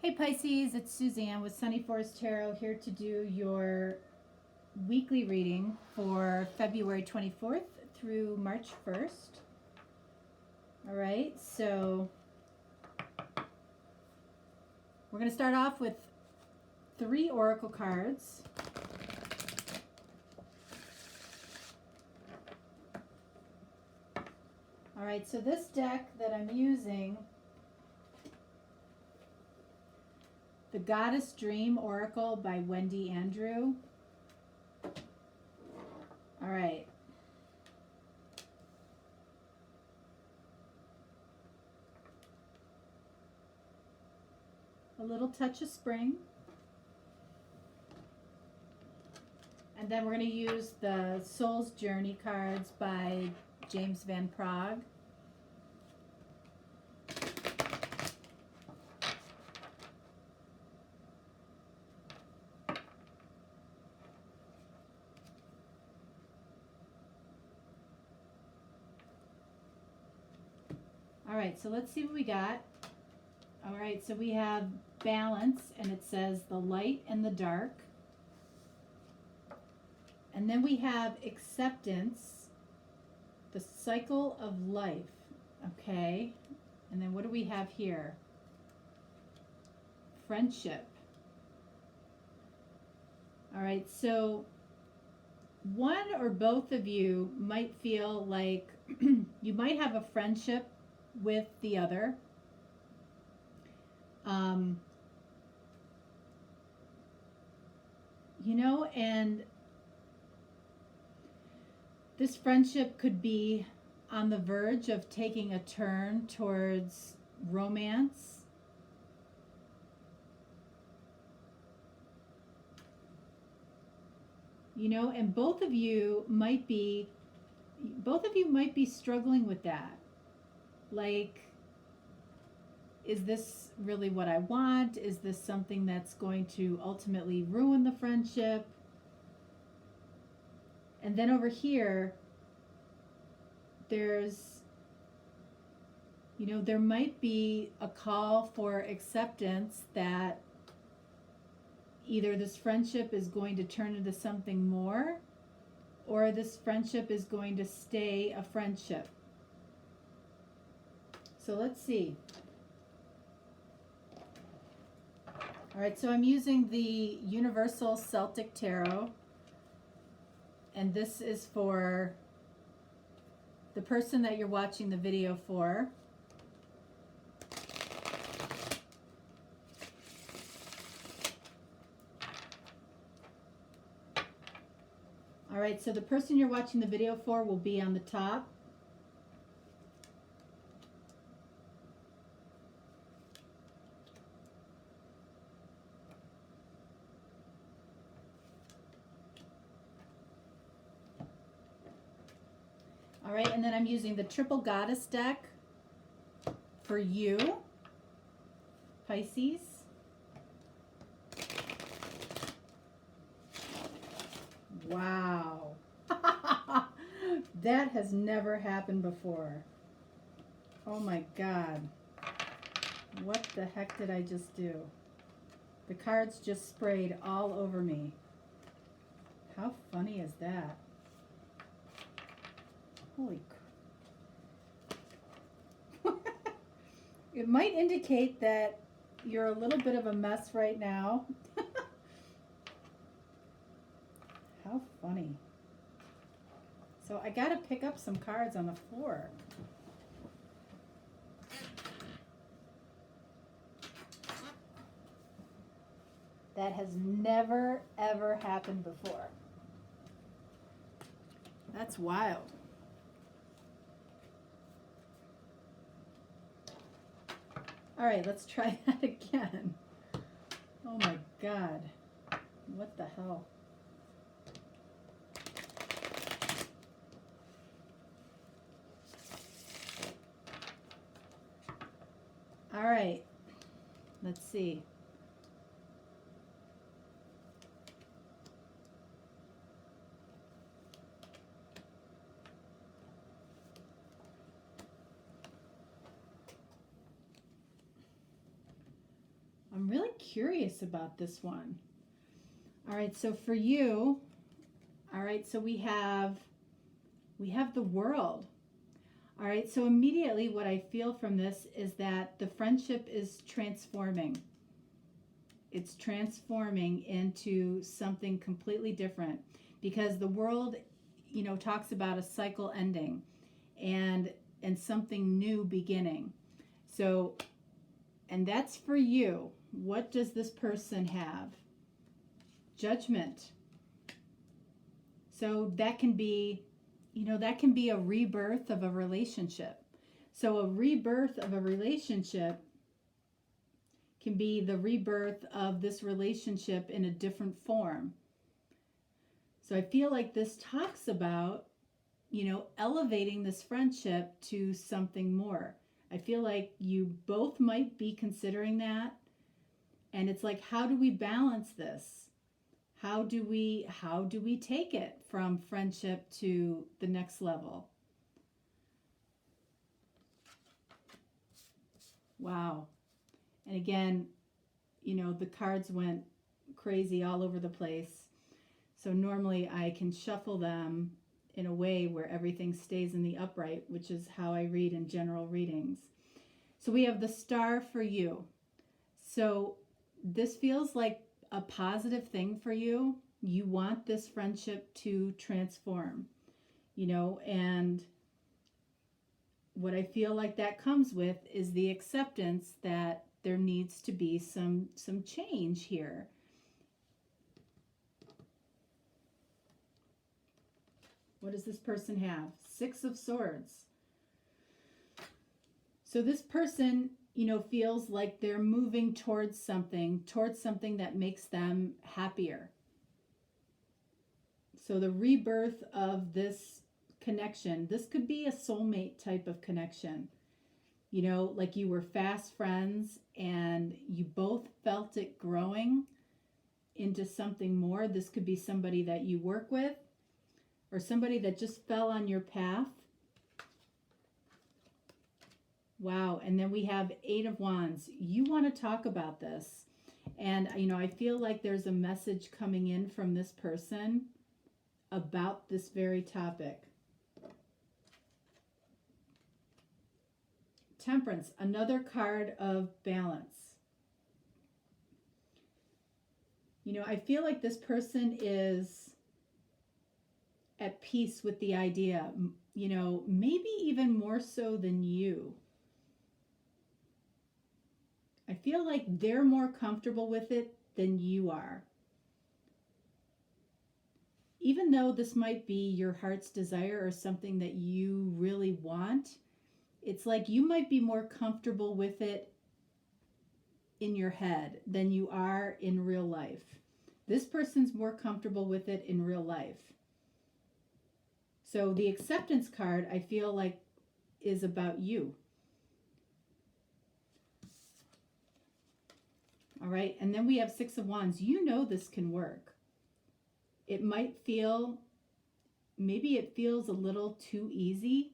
Hey Pisces, it's Suzanne with Sunny Forest Tarot here to do your weekly reading for February 24th through March 1st. All right, so we're going to start off with 3 oracle cards. All right, so this deck that I'm using, The Goddess Dream Oracle by Wendy Andrew. All right. A little touch of spring. And then we're going to use the Soul's Journey cards by James Van Praagh. All right, so let's see what we got. All right, so we have balance, and it says the light and the dark. And then we have acceptance, the cycle of life. Okay, and then what do we have here? Friendship. All right, so one or both of you might feel like you might have a friendship with the other. You know, and this friendship could be on the verge of taking a turn towards romance. You know, and both of you might be struggling with that. Like, is this really what I want? Is this something that's going to ultimately ruin the friendship? And then over here, there's, you know, there might be a call for acceptance that either this friendship is going to turn into something more, or this friendship is going to stay a friendship. So let's see. All right, so I'm using the Universal Celtic Tarot, and this is for the person that you're watching the video for. All right, so the person you're watching the video for will be on the top. All right, and then I'm using the Triple Goddess deck for you, Pisces. Wow. That has never happened before. Oh my God. What the heck did I just do? The cards just sprayed all over me. How funny is that? Holy crap. It might indicate that you're a little bit of a mess right now. How funny. So I gotta pick up some cards on the floor. That has never, ever happened before. That's wild. All right, let's try that again. Oh my God. What the hell? All right, let's see. I'm really curious about this one. All right, so for you, all right, so we have the World. All right, so immediately what I feel from this is that the friendship is transforming. It's transforming into something completely different, because the World, you know, talks about a cycle ending and something new beginning. So, and that's for you. What does this person have? Judgment. So that can be, you know, that can be a rebirth of a relationship. So a rebirth of a relationship can be the rebirth of this relationship in a different form. So I feel like this talks about, you know, elevating this friendship to something more. I feel like you both might be considering that. And it's like, how do we balance this? How do we take it from friendship to the next level? Wow. And again, you know, the cards went crazy all over the place. So normally I can shuffle them in a way where everything stays in the upright, which is how I read in general readings. So we have the Star for you. So this feels like a positive thing for you. You want this friendship to transform, you know, and what I feel like that comes with is the acceptance that there needs to be some change here. What does this person have? Six of Swords. So this person, you know, feels like they're moving towards something that makes them happier. So the rebirth of this connection, this could be a soulmate type of connection. You know, like you were fast friends and you both felt it growing into something more. This could be somebody that you work with or somebody that just fell on your path. Wow. And then we have Eight of Wands. You want to talk about this. And, you know, I feel like there's a message coming in from this person about this very topic. Temperance, another card of balance. You know, I feel like this person is at peace with the idea, you know, maybe even more so than you. I feel like they're more comfortable with it than you are. Even though this might be your heart's desire or something that you really want, it's like you might be more comfortable with it in your head than you are in real life. This person's more comfortable with it in real life. So the acceptance card, I feel like, is about you. All right, and then we have Six of Wands. You know this can work. It might feel, maybe it feels a little too easy.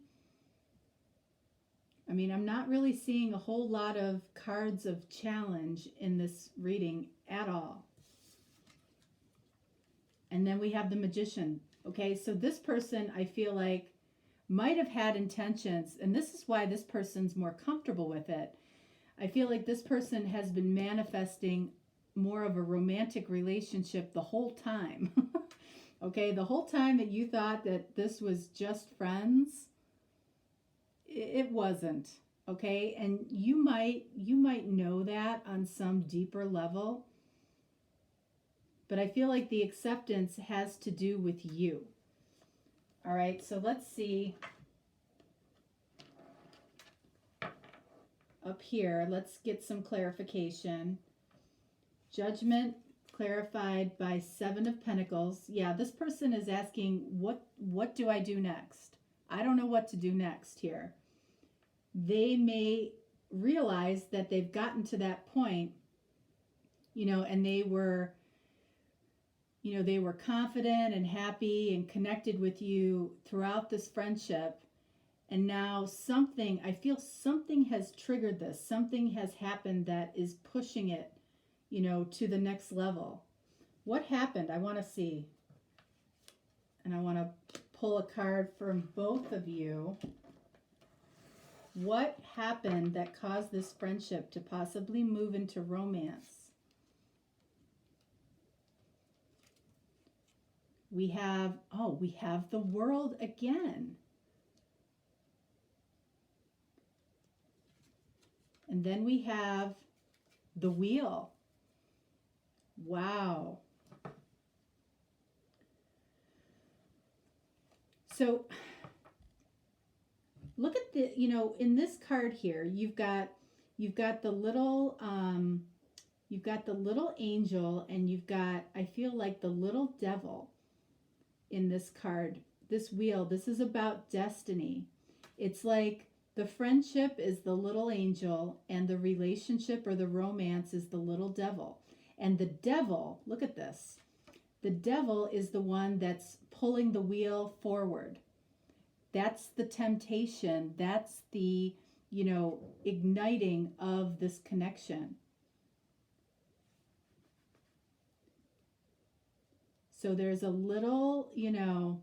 I mean, I'm not really seeing a whole lot of cards of challenge in this reading at all. And then we have the Magician. Okay, so this person, I feel like, might have had intentions, and this is why this person's more comfortable with it. I feel like this person has been manifesting more of a romantic relationship the whole time. Okay, the whole time that you thought that this was just friends, it wasn't. Okay, and you might know that on some deeper level, but I feel like the acceptance has to do with you. All right, so let's see. Up here, let's get some clarification. Judgment clarified by Seven of Pentacles. Yeah, this person is asking, what do I do next? I don't know what to do next here. They may realize that they've gotten to that point, you know, and they were confident and happy and connected with you throughout this friendship. And now I feel something has triggered this. Something has happened that is pushing it you know, to the next level. What happened? I want to see. And I want to pull a card from both of you. What happened that caused this friendship to possibly move into romance? We have the World again. And then we have the Wheel. Wow. So look at the, you know, in this card here, you've got the little angel, and you've got, I feel like, the little devil in this card. This Wheel, this is about destiny. It's like the friendship is the little angel, and the relationship or the romance is the little devil. And the devil, look at this. The devil is the one that's pulling the wheel forward. That's the temptation. That's the, you know, igniting of this connection. So there's a little, you know,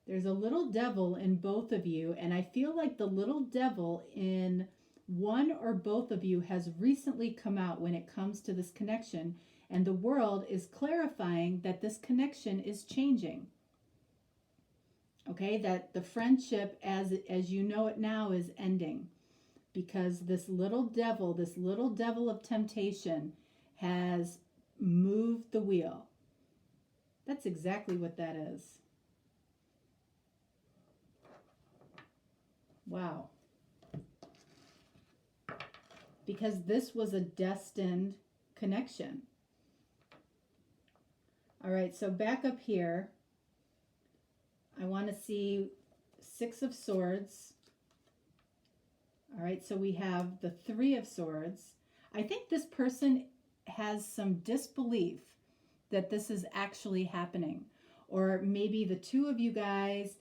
there's a little devil in both of you. And I feel like the little devil in one or both of you has recently come out when it comes to this connection. And the world is clarifying that this connection is changing. Okay, that the friendship as you know it now is ending, because this little devil of temptation has moved the wheel. That's exactly what that is. Wow. Because this was a destined connection. All right, so back up here, I want to see Six of Swords. All right, so we have the Three of Swords. I think this person has some disbelief that this is actually happening. Or maybe the two of you guys,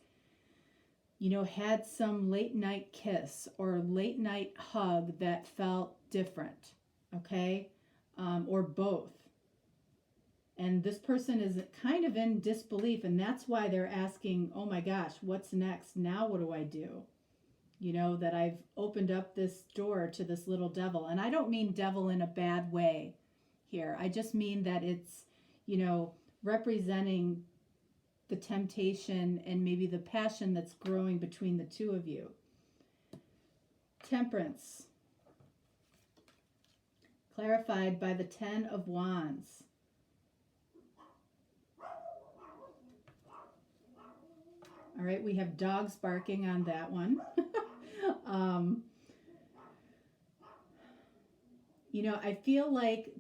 you know, had some late night kiss or late night hug that felt different, okay? Or both. And this person is kind of in disbelief, and that's why they're asking, oh my gosh, what's next? Now what do I do? You know, that I've opened up this door to this little devil. And I don't mean devil in a bad way here. I just mean that it's, you know, representing the temptation and maybe the passion that's growing between the two of you. Temperance. Clarified by the Ten of Wands. All right, we have dogs barking on that one. You know, I feel like,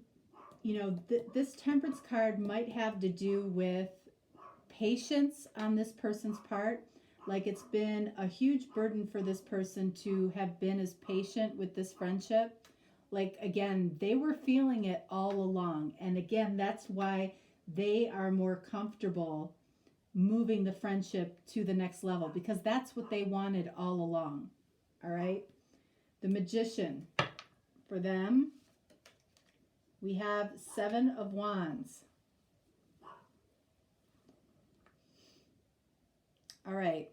you know, this temperance card might have to do with patience on this person's part. Like it's been a huge burden for this person to have been as patient with this friendship. Like, again, they were feeling it all along. And again, that's why they are more comfortable moving the friendship to the next level, because that's what they wanted all along. All right. The Magician. For them, we have Seven of Wands. All right.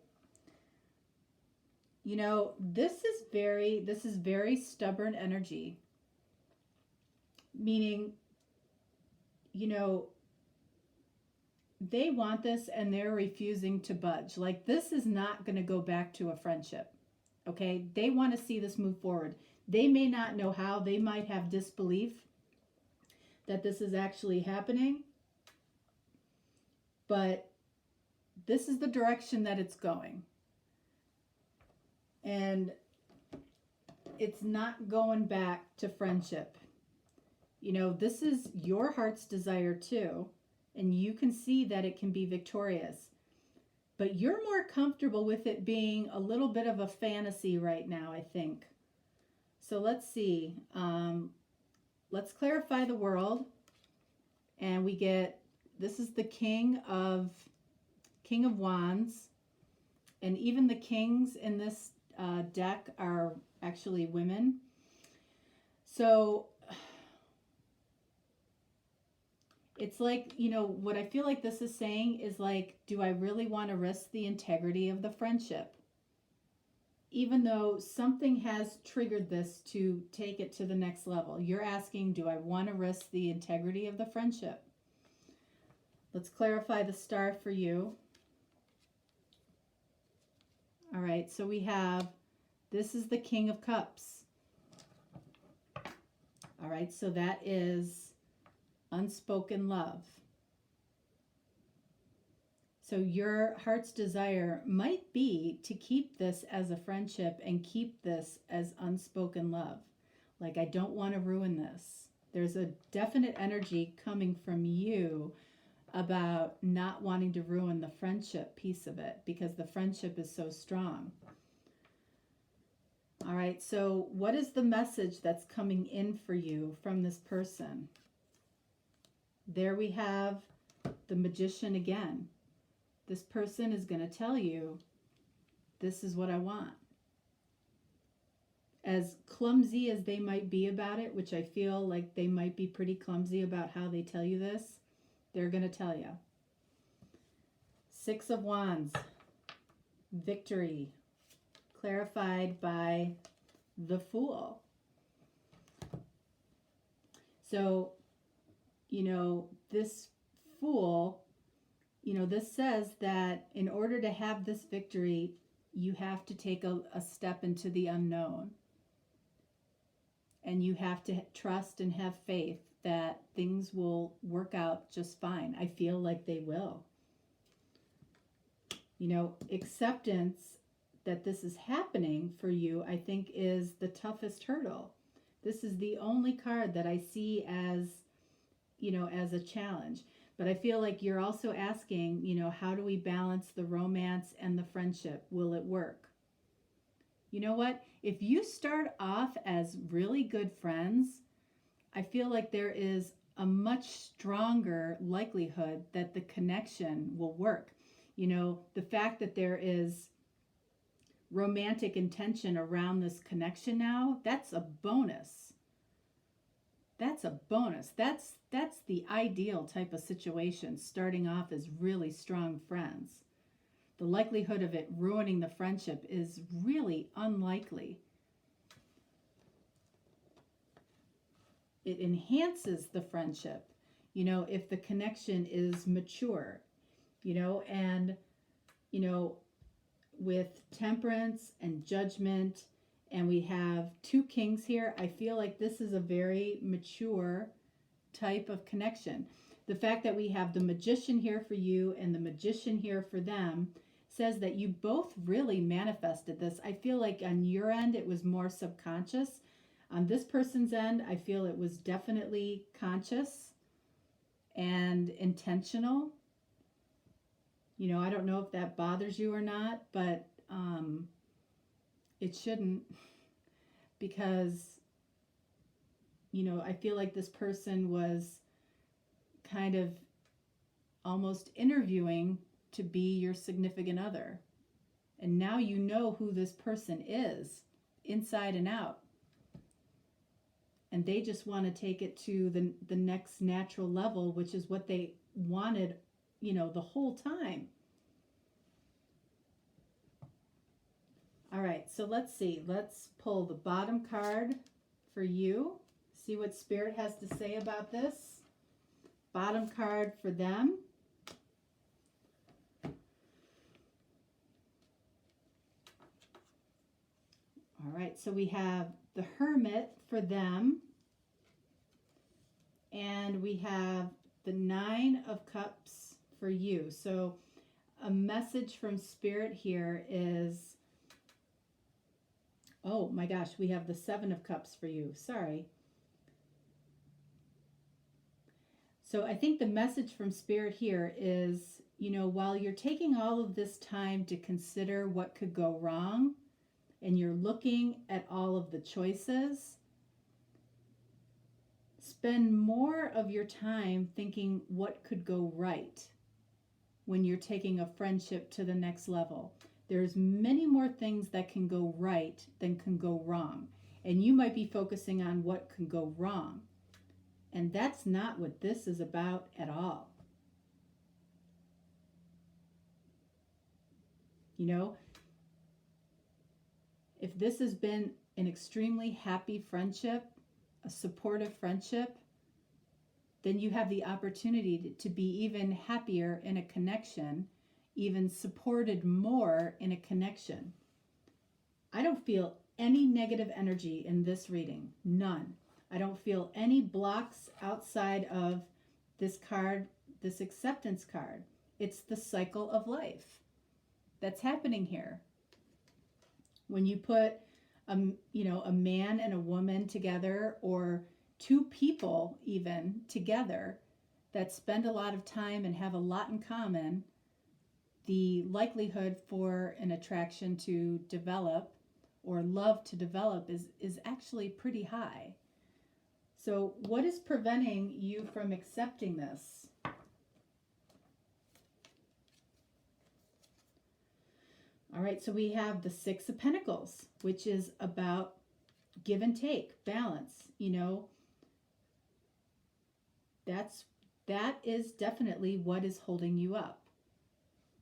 You know, this is very stubborn energy. Meaning, you know, they want this and they're refusing to budge. Like, this is not going to go back to a friendship. Okay? They want to see this move forward. They may not know how. They might have disbelief that this is actually happening. But this is the direction that it's going. And it's not going back to friendship. You know, this is your heart's desire too. And you can see that it can be victorious. But you're more comfortable with it being a little bit of a fantasy right now, I think. So let's see. Let's clarify the world. And we get, this is the King of Wands. And even the kings in this deck are actually women. So it's like, what I feel like this is saying is like, do I really want to risk the integrity of the friendship? Even though something has triggered this to take it to the next level, you're asking, do I want to risk the integrity of the friendship? Let's clarify the star for you. All right, so we have, this is the King of Cups. All right, so that is unspoken love. So your heart's desire might be to keep this as a friendship and keep this as unspoken love. Like, I don't want to ruin this. There's a definite energy coming from you about not wanting to ruin the friendship piece of it because the friendship is so strong. All right, so what is the message that's coming in for you from this person? There we have the Magician again. This person is going to tell you, this is what I want. As clumsy as they might be about it, which I feel like they might be pretty clumsy about how they tell you this, they're going to tell you. Six of Wands, victory, clarified by the Fool. So, this Fool, this says that in order to have this victory, you have to take a step into the unknown. And you have to trust and have faith that things will work out just fine. I feel like they will. Acceptance that this is happening for you, I think, is the toughest hurdle. This is the only card that I see as, as a challenge. But I feel like you're also asking, how do we balance the romance and the friendship? Will it work? You know what? If you start off as really good friends, I feel like there is a much stronger likelihood that the connection will work. The fact that there is romantic intention around this connection now, that's a bonus. That's a bonus. That's the ideal type of situation, starting off as really strong friends. The likelihood of it ruining the friendship is really unlikely. It enhances the friendship, if the connection is mature, and, with temperance and judgment, and we have two kings here, I feel like this is a very mature type of connection. The fact that we have the Magician here for you and the Magician here for them says that you both really manifested this. I feel like on your end, it was more subconscious. On this person's end, I feel it was definitely conscious and intentional. I don't know if that bothers you or not, but it shouldn't, because, I feel like this person was kind of almost interviewing to be your significant other. And now you know who this person is inside and out. And they just want to take it to the next natural level, which is what they wanted, the whole time. All right, so let's see. Let's pull the bottom card for you. See what Spirit has to say about this. Bottom card for them. All right, so we have the Hermit for them. And we have the Nine of Cups for you. So a message from Spirit here is, oh my gosh, we have the Seven of Cups for you. Sorry. So I think the message from Spirit here is, while you're taking all of this time to consider what could go wrong, and you're looking at all of the choices, spend more of your time thinking what could go right when you're taking a friendship to the next level. There's many more things that can go right than can go wrong. And you might be focusing on what can go wrong. And that's not what this is about at all. You know, if this has been an extremely happy friendship, a supportive friendship, then you have the opportunity to be even happier in a connection, even supported more in a connection. I don't feel any negative energy in this reading. None. I don't feel any blocks outside of this card, this acceptance card. It's the cycle of life that's happening here. When you put a man and a woman together, or two people even together that spend a lot of time and have a lot in common, the likelihood for an attraction to develop or love to develop is actually pretty high. So what is preventing you from accepting this? All right, so we have the Six of Pentacles, which is about give and take, balance. You know, that is definitely what is holding you up.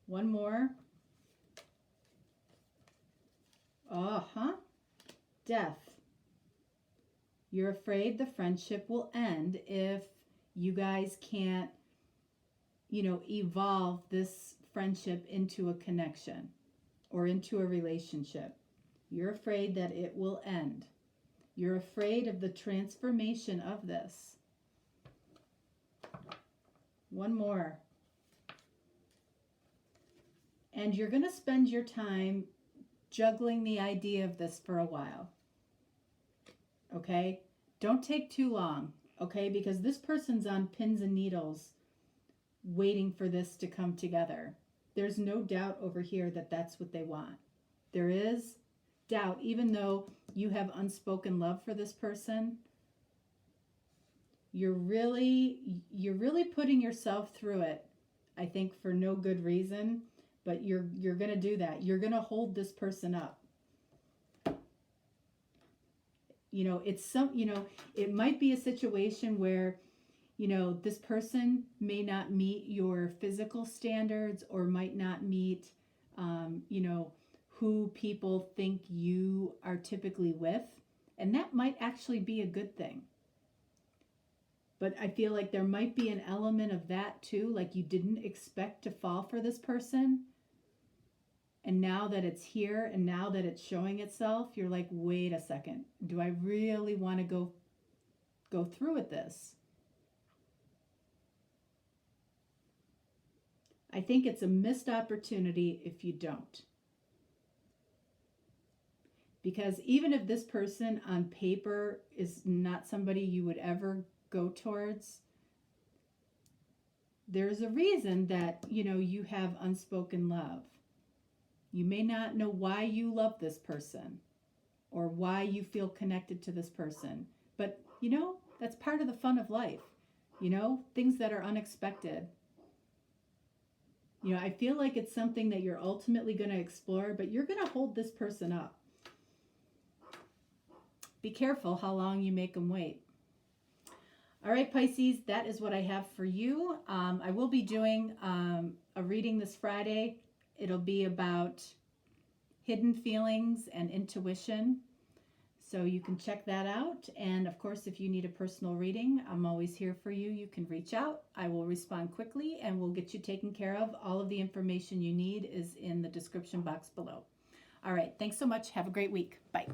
One more. Death. You're afraid the friendship will end if you guys can't, evolve this friendship into a connection or into a relationship. You're afraid that it will end. You're afraid of the transformation of this. One more. And you're going to spend your time juggling the idea of this for a while. Okay? Don't take too long, okay? Because this person's on pins and needles waiting for this to come together. There's no doubt over here that that's what they want. There is doubt, even though you have unspoken love for this person. You're really putting yourself through it, I think, for no good reason, but you're going to do that. You're going to hold this person up. It might be a situation where, this person may not meet your physical standards, or might not meet, who people think you are typically with. And that might actually be a good thing. But I feel like there might be an element of that too, like you didn't expect to fall for this person. And now that it's here and now that it's showing itself, you're like, wait a second, do I really want to go through with this? I think it's a missed opportunity if you don't. Because even if this person on paper is not somebody you would ever go towards, there's a reason that, you have unspoken love. You may not know why you love this person or why you feel connected to this person, but that's part of the fun of life. Things that are unexpected. I feel like it's something that you're ultimately going to explore, but you're going to hold this person up. Be careful how long you make them wait. All right, Pisces, that is what I have for you. I will be doing a reading this Friday. It'll be about hidden feelings and intuition. So you can check that out. And of course, if you need a personal reading, I'm always here for you. You can reach out. I will respond quickly and we'll get you taken care of. All of the information you need is in the description box below. All right. Thanks so much. Have a great week. Bye.